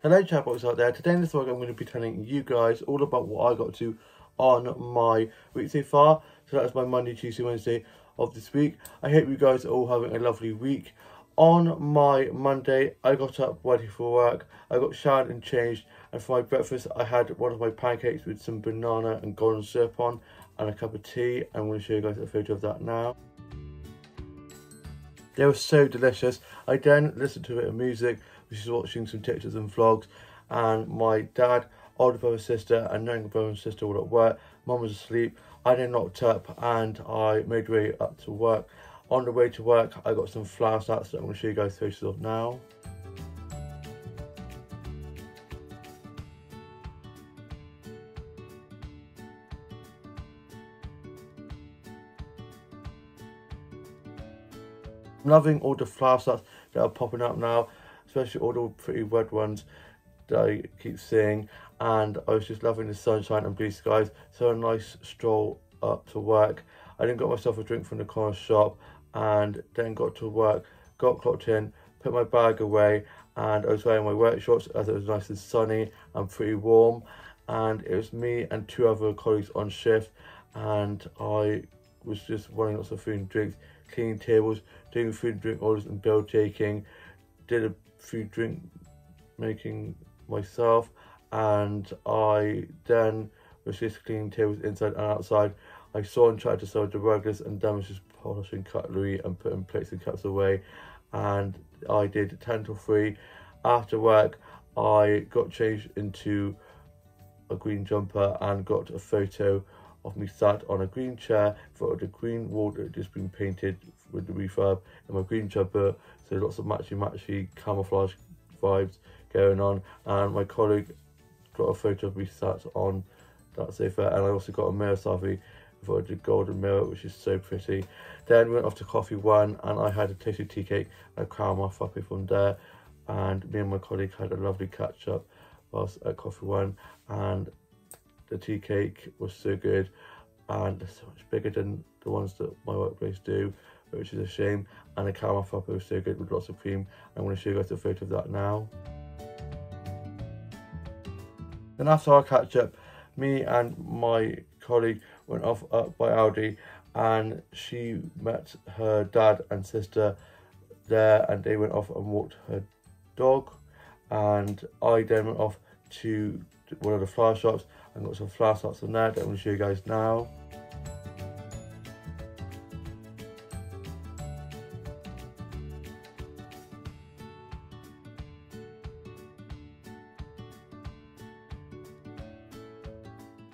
Hello chatbots out there. Today in this vlog I'm going to be telling you guys all about what I got to on my week so far. So that's my Monday, Tuesday, Wednesday of this week. I hope you guys are all having a lovely week. On my Monday I got up ready for work. I got showered and changed, and for my breakfast I had one of my pancakes with some banana and golden syrup on and a cup of tea. I'm going to show you guys a photo of that now. They were so delicious. I then listened to a bit of music, which is watching some TikToks and vlogs, and my dad, older brother, sister and younger brother and sister were at work. Mum was asleep. I then knocked up and I made my way up to work. On the way to work I got some flour snacks that I'm going to show you guys photos of now. I'm loving all the flower starts that are popping up now, especially all the pretty red ones that I keep seeing, and I was just loving the sunshine and blue skies. So a nice stroll up to work. I then got myself a drink from the corner shop and then got to work, got clocked in, put my bag away, and I was wearing my work shorts as it was nice and sunny and pretty warm, and it was me and two other colleagues on shift, and I was just running lots of food and drinks, cleaning tables, doing food and drink orders and bill taking, did a food drink making myself, and I then was just cleaning tables inside and outside. I saw and tried to sell the burgers, and then was just polishing cutlery and putting plates and cups away, and I did 10 till 3. After work I got changed into a green jumper and got a photo of me sat on a green chair for the green wall that had just been painted with the refurb in my green jumper, so lots of matchy camouflage vibes going on. And my colleague got a photo of me sat on that sofa, and I also got a mirror selfie for the golden mirror, which is so pretty. Then we went off to Coffee One and I had a tasty tea cake and a caramel frappe from there, and me and my colleague had a lovely catch up whilst at Coffee One, and the tea cake was so good and so much bigger than the ones that my workplace do, which is a shame, and the caramel frappe was so good with lots of cream. I'm going to show you guys a photo of that now. Then after our catch up, me and my colleague went off up by Aldi, and she met her dad and sister there, and they went off and walked her dog, and I then went off to one of the flower shops and got some flower starts on there that I'm going to show you guys now.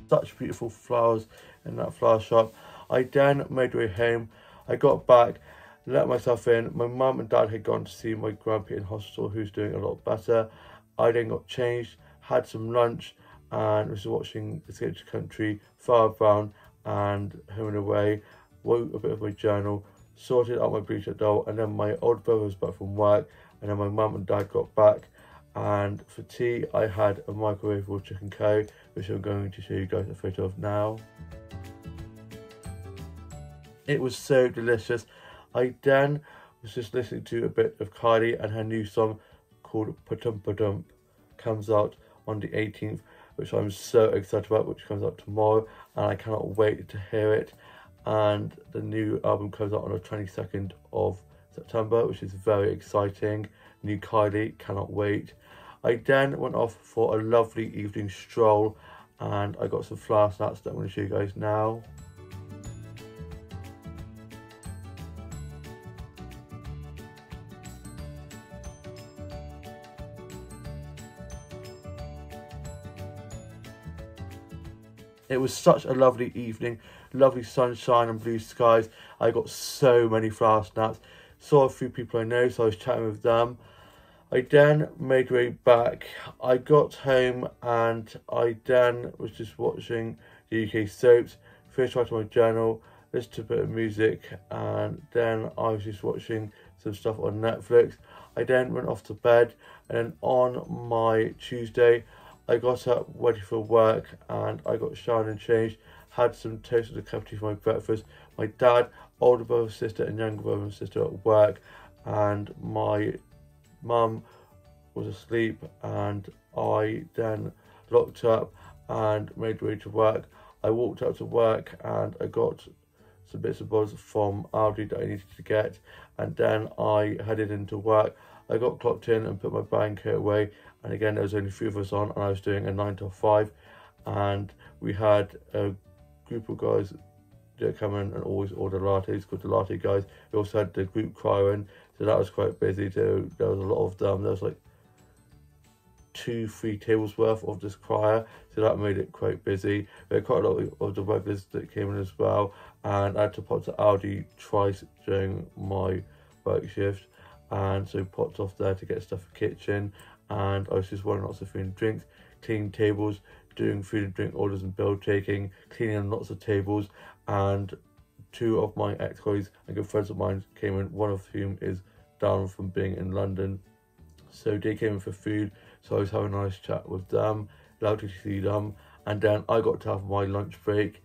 Such beautiful flowers in that flower shop. I then made my way home. I got back, let myself in. My mum and dad had gone to see my grandpa in hospital, who's doing a lot better. I then got changed, had some lunch, and was watching Escape to Country, Farrah Brown and Home and Away, wrote a bit of my journal, sorted out my Bridget doll, and then my older brother was back from work, and then my mum and dad got back, and for tea I had a microwavable chicken curry, which I'm going to show you guys a photo of now. It was so delicious. I then was just listening to a bit of Kylie, and her new song called Padum Padum comes out on the 18th, which I'm so excited about, which comes out tomorrow, and I cannot wait to hear it. And the new album comes out on the 22nd of September, which is very exciting. New Kylie, cannot wait. I then went off for a lovely evening stroll, and I got some flower snacks that I'm going to show you guys now. It was such a lovely evening, lovely sunshine and blue skies. I got so many flower snaps, saw a few people I know, so I was chatting with them. I then made my way back. I got home and I then was just watching the UK soaps, finished writing my journal, listened to a bit of music, and then I was just watching some stuff on Netflix. I then went off to bed, and then on my Tuesday I got up ready for work, and I got showered and changed, had some toast and a cup of tea for my breakfast. My dad, older brother, sister and younger brother and sister at work, and my mum was asleep, and I then locked up and made my way to work. I walked out to work and I got some bits and bobs from Aldi that I needed to get, and then I headed into work. I got clocked in and put my blanket away, and again there was only 3 of us on, and I was doing a 9 to 5, and we had a group of guys that come in and always order lattes called the Latte Guys. We also had the group crying, so that was quite busy too. There was a lot of them. There was like 2-3 tables worth of this crier, so that made it quite busy. We had quite a lot of the regulars that came in as well, and I had to pop to Aldi twice during my work shift, and so popped off there to get stuff for kitchen, and I was just running lots of food and drinks, cleaning tables, doing food and drink orders and bill taking, cleaning lots of tables. And 2 of my ex-colleagues and good friends of mine came in, one of whom is down from being in London, so they came in for food, so I was having a nice chat with them, allowed to see them, and then I got to have my lunch break,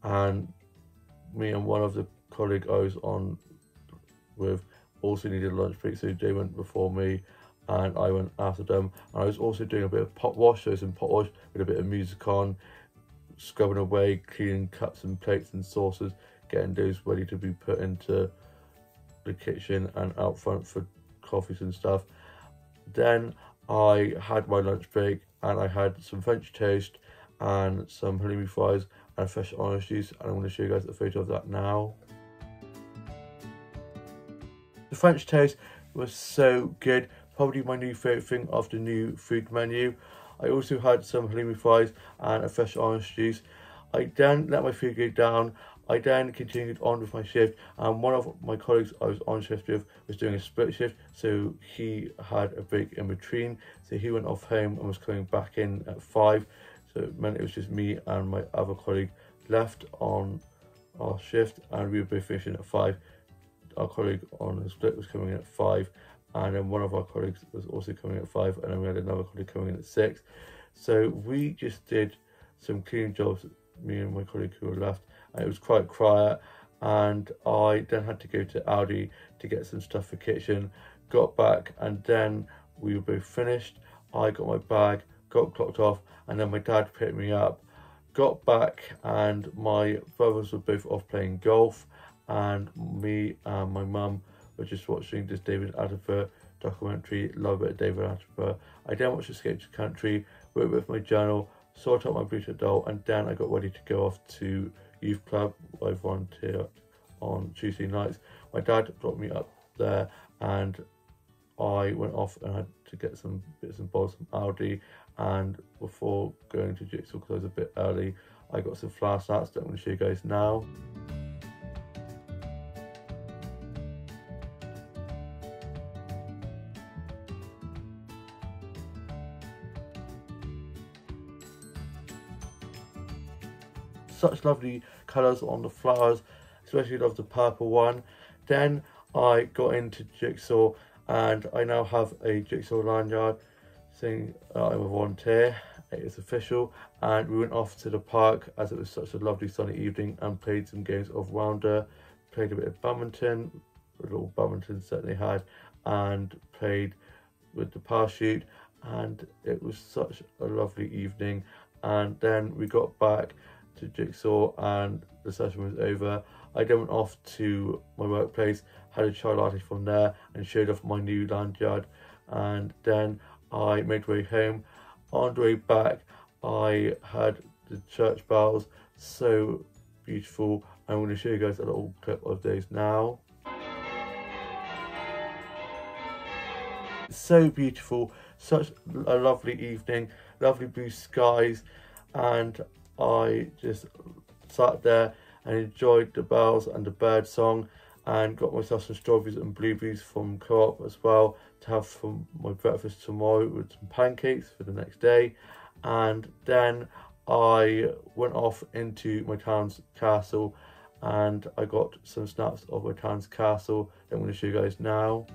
and me and one of the colleague I was on with also needed a lunch break, so they went before me and I went after them. And I was also doing a bit of pot wash, so I was in pot wash with a bit of music on, scrubbing away, cleaning cups and plates and saucers, getting those ready to be put into the kitchen and out front for coffees and stuff. Then I had my lunch break and I had some French toast and some halloumi fries and fresh orange juice, and I'm going to show you guys a photo of that now. The French toast was so good, probably my new favourite thing of the new food menu. I also had some halloumi fries and a fresh orange juice. I then let my food go down. I then continued on with my shift, and one of my colleagues I was on shift with was doing a split shift, so he had a break in between, so he went off home and was coming back in at 5, so it meant it was just me and my other colleague left on our shift, and we were both finishing at 5. Our colleague on the split was coming in at 5, and then one of our colleagues was also coming at 5, and then we had another colleague coming in at 6. So we just did some cleaning jobs, me and my colleague who were left, and it was quite quiet. And I then had to go to Aldi to get some stuff for kitchen, got back, and then we were both finished. I got my bag, got clocked off, and then my dad picked me up, got back, and my brothers were both off playing golf, and me and my mum were just watching this David Attenborough documentary, love it, David Attenborough. I then watched Escape to Country, wrote with my journal, sorted out my Bluetooth doll, and then I got ready to go off to youth club. I volunteered on Tuesday nights. My dad dropped me up there, and I went off and had to get some bits and bobs from Aldi. And before going to Jigsaw, because I was a bit early, I got some flour snacks that I'm going to show you guys now. Such lovely colours on the flowers, especially love the purple one. Then I got into Jigsaw, and I now have a Jigsaw lanyard saying I'm a volunteer. It is official, and we went off to the park as it was such a lovely sunny evening and played some games of Rounder, played a bit of badminton, a little badminton set they had, and played with the parachute, and it was such a lovely evening. And then we got back to Jigsaw and the session was over. I then went off to my workplace, had a chai latte from there, and showed off my new lanyard, and then I made my way home. On the way back, I had the church bells, so beautiful. I'm going to show you guys a little clip of those now. So beautiful, such a lovely evening, lovely blue skies, and I just sat there and enjoyed the bells and the bird song, and got myself some strawberries and blueberries from Co-op as well to have for my breakfast tomorrow with some pancakes for the next day. And then I went off into my town's castle and I got some snaps of my town's castle that I'm going to show you guys now.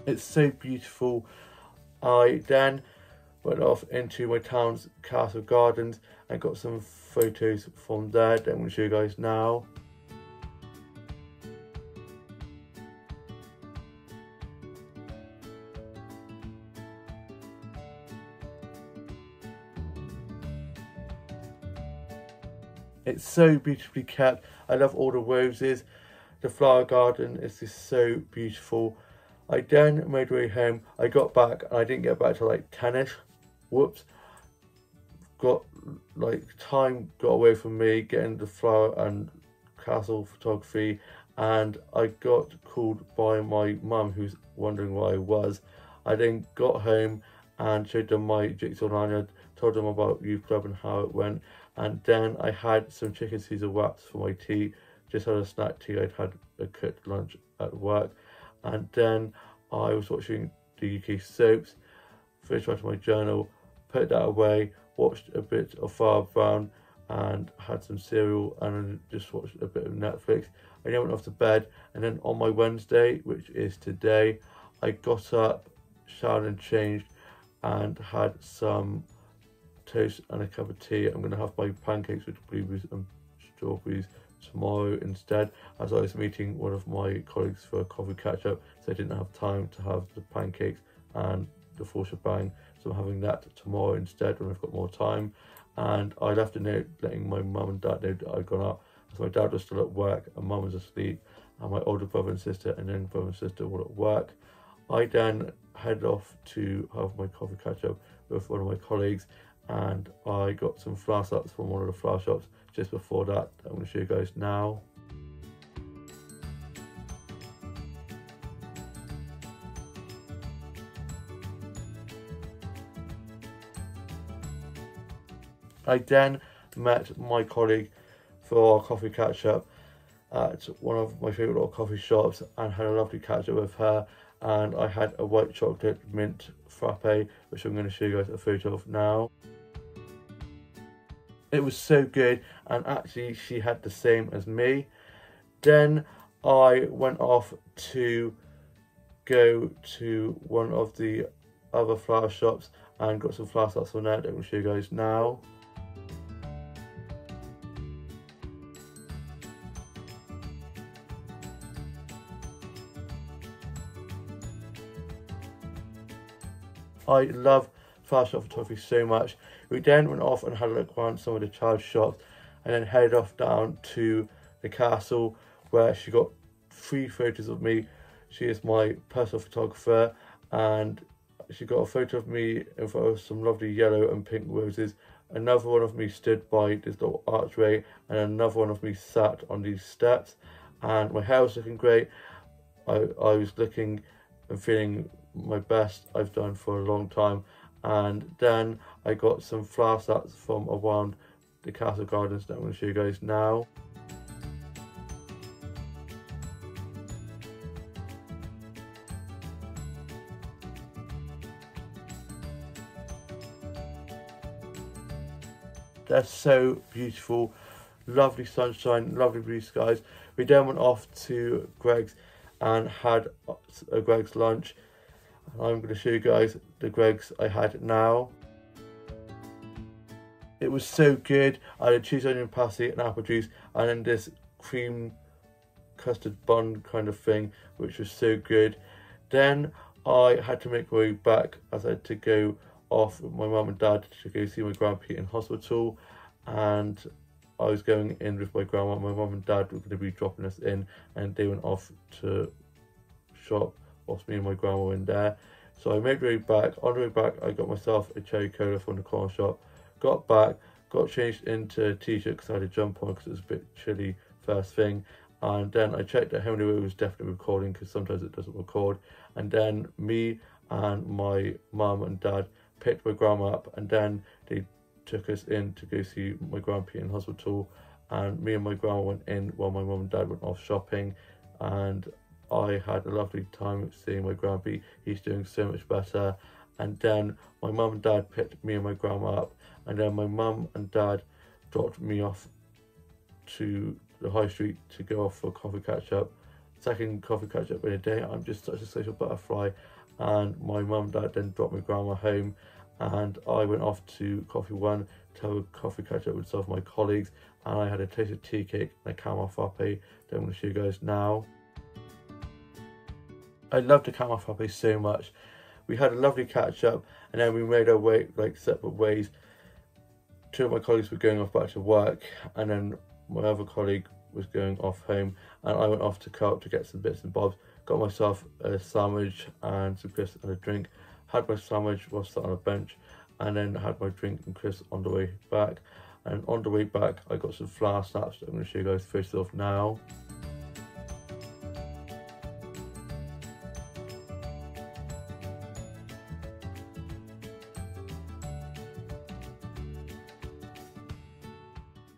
It's so beautiful. I then went off into my town's castle gardens and got some photos from there that I'm going to show you guys now. It's so beautifully kept. I love all the roses. The flower garden is just so beautiful. I then made my way home. I got back and I didn't get back till like 10ish. Whoops. Time got away from me getting the flower and castle photography, and I got called by my mum, who's wondering where I was. I then got home and showed them my jigsaw lanyard, told them about youth club and how it went, and then I had some chicken Caesar wraps for my tea. Just had a snack tea. I'd had a cooked lunch at work, and then I was watching the UK soaps, finished writing my journal, put that away, watched a bit of Father Brown and had some cereal, and then just watched a bit of Netflix. I then went off to bed, and then on my Wednesday, which is today, I got up, showered and changed, and had some toast and a cup of tea. I'm going to have my pancakes with blueberries and strawberries tomorrow instead, as I was meeting one of my colleagues for a coffee catch up, so I didn't have time to have the pancakes and the full shebang, so I'm having that tomorrow instead when I've got more time. And I left a note letting my mum and dad know that I'd gone out, as my dad was still at work and mum was asleep, and my older brother and sister and then brother and sister were at work. I then headed off to have my coffee catch up with one of my colleagues, and I got some flower sets from one of the flower shops just before that. I'm going to show you guys now. I then met my colleague for our coffee catch up at one of my favourite little coffee shops and had a lovely catch up with her, and I had a white chocolate mint frappe, which I'm going to show you guys a photo of now. It was so good, and actually she had the same as me. Then I went off to go to one of the other flower shops and got some flower sets from there that I'm going to show you guys now. I love flower shop photography so much. We then went off and had a look around some of the child shops, and then headed off down to the castle, where she got 3 photos of me. She is my personal photographer, and she got a photo of me in front of some lovely yellow and pink roses, another one of me stood by this little archway, and another one of me sat on these steps, and my hair was looking great. I was looking and feeling my best I've done for a long time. And then I got some flower sets from around the castle gardens that I'm going to show you guys now. They're so beautiful, lovely sunshine, lovely blue skies. We then went off to Greggs and had a Greggs lunch. I'm going to show you guys the Greggs I had now. It was so good. I had cheese onion pasty and apple juice, and then this cream custard bun kind of thing, which was so good. Then I had to make my way back, as I had to go off with my mum and dad to go see my grandpa in hospital, and I was going in with my grandma. My mum and dad were going to be dropping us in, and they went off to shop whilst me and my grandma were in there. So I made my way back. On the way back, I got myself a cherry cola from the corner shop, got back, got changed into a t-shirt because I had a jump on because it was a bit chilly first thing, and then I checked that Henry was definitely recording, because sometimes it doesn't record, and then me and my mum and dad picked my grandma up, and then they took us in to go see my grandpa in hospital, and me and my grandma went in while my mum and dad went off shopping, and I had a lovely time seeing my grandpa. He's doing so much better. And then my mum and dad picked me and my grandma up, and then my mum and dad dropped me off to the high street to go off for a coffee catch up. Second coffee catch up in a day. I'm just such a social butterfly. And my mum and dad then dropped my grandma home, and I went off to Coffee One to have a coffee catch up with some of my colleagues, and I had a taste of tea cake and a caramel frappe that I'm going to show you guys now. I love the caramel frappe so much. We had a lovely catch up, and then we made our way like separate ways. Two of my colleagues were going off back to work, and then my other colleague was going off home, and I went off to Co-op to get some bits and bobs. Got myself a sandwich and some crisps and a drink. Had my sandwich while sat on a bench, and then had my drink and crisps on the way back. And on the way back, I got some flour snaps that I'm going to show you guys first off now.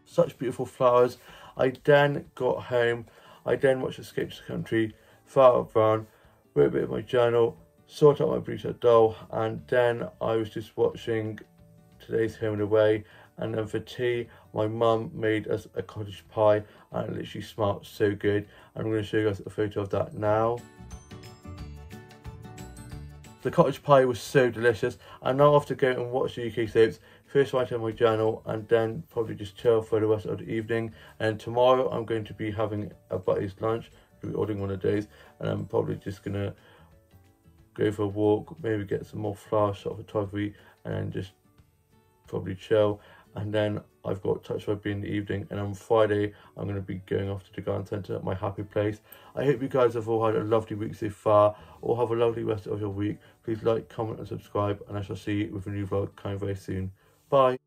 Such beautiful flowers. I then got home. I then watched Escape to the Country, far around, wrote a bit of my journal, sorted out my Brita doll, and then I was just watching Today's Home and Away. And then for tea, my mum made us a cottage pie, and it literally smelled so good. I'm going to show you guys a photo of that now. The cottage pie was so delicious. I'm now off to go and watch the UK soaps. First write in my journal, and then probably just chill for the rest of the evening. And tomorrow I'm going to be having a buddy's lunch. I'll be ordering one of those, and I'm probably just going to go for a walk, maybe get some more flower shop photography, and then just probably chill. And then I've got touch rugby in the evening, and on Friday I'm going to be going off to the garden centre at my happy place. I hope you guys have all had a lovely week so far, or have a lovely rest of your week. Please like, comment and subscribe, and I shall see you with a new vlog coming very soon. Bye.